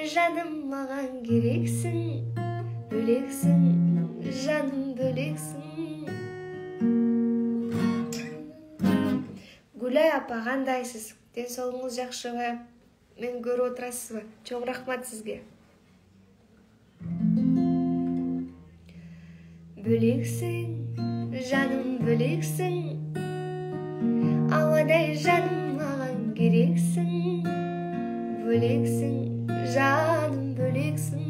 жаным маған керексің, бөлексің, жаным бөлексің. Гүлай апа, қандайсыз? Денсаулығыңыз жақсы ба? Мен көріп отырасыз ба? Чоң рахмат сізге. Бөлексің, жаным бөлексің, ауадай жаным маған керексің, бөлексің, жаным бөлексің.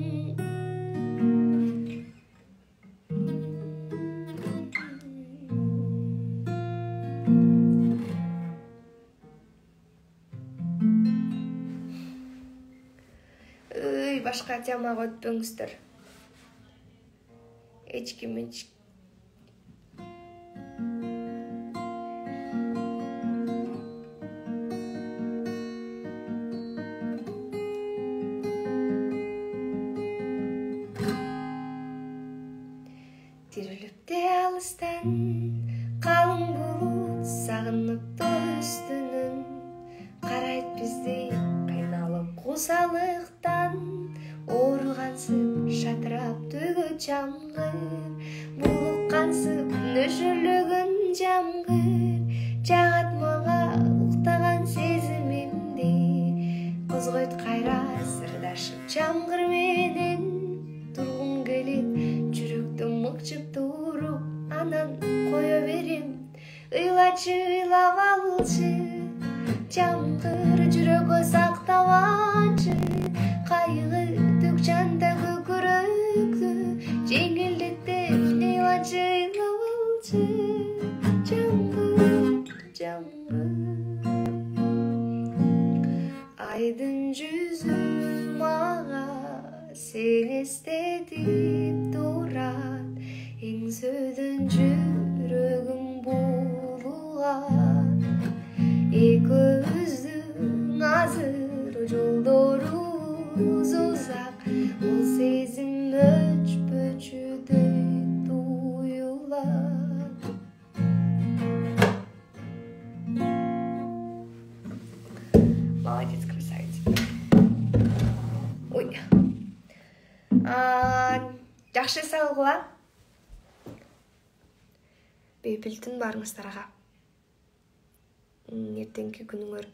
Башқа темаға өтпеңіздер. Ечким. Тирилип те алыстан қалың бұлт сағынып үстінін қарайт бізді қайналып қосалықтан орғансып шатырап төгі жамғыр бұлыққансып нөшірлігін жамғыр жағат маға ұқтаған сезімімді қызғойт қайра сырдашып жамғыр менен тұрғым келет жүректі мықчып тұрып анан қоя берем ыйлачы ыйлап алчы жамғыр жүрегі сақтавачы қайғы төк жанда көкіректі жеңілдетіп ыйлачы ыйлап алчы жамғыр айдын жүзі маға сен естетип турат эң сөйдөн жүрөгүм булугат экөөбүздүн азыр жолдорубуз узак бул сезим өчпөчүдөй туюлат. Молодец, красавица. Ой. Жақшы салғыла. Бейпілтін барыңыздарға. Ертеңгі күніңөр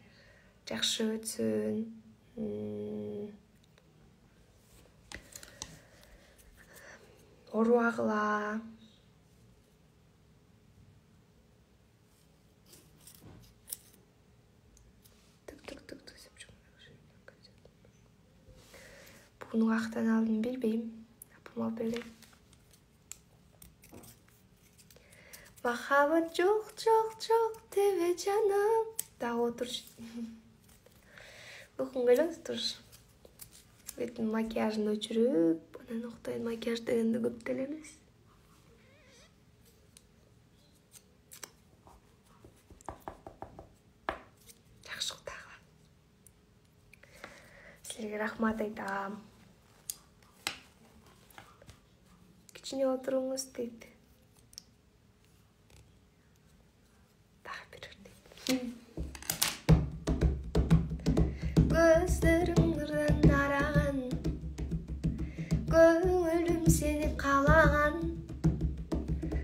жақшы өтсін. Оруағыла. Бұны ақтан алдым білбейм. Апыма білейм. Махаббат жоқ тебе жаным. Да отыр. Ұйқым келеді тұршы. Бетін макияжын өчіріп, бұнан ұқтайын макияж дегенді көп телемес. Жақсы құтағыла. Сілерге рахмат айтам. Кішіне отырыңыз дейді. Gözlerim nurdan aragan, көңілім сені қалаған,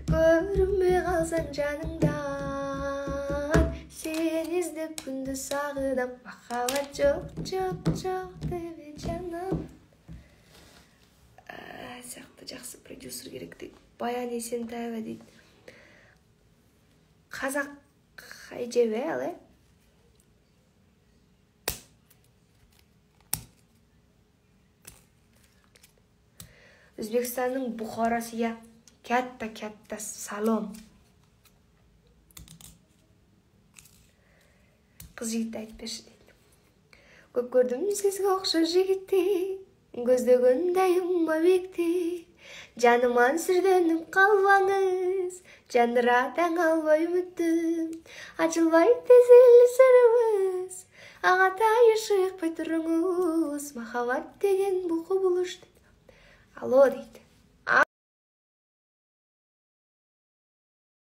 көрінбей қалсаң жаныңдан, сен іздеп күнді сағынам, махаббат жоқ тебе жаным. Сияқты жақсы продюсер керек дейді. Баян Есентаева дейді. Қазақ айжебе әлі? Өзбекстанның Бұхарасыға кәтта салом. Қыз жігіт айтып берші дейді. Көп көрдім сізге ұқсас жігітті, көздегендай бекті. Жаныман сүрденіп қалбаңыз, жандыра таң албай үміттім. Açılбай тезілі сырымыз, ағатай шықпай тұрыңыз. Махаббат деген бұл құбылыш. Алло дейді.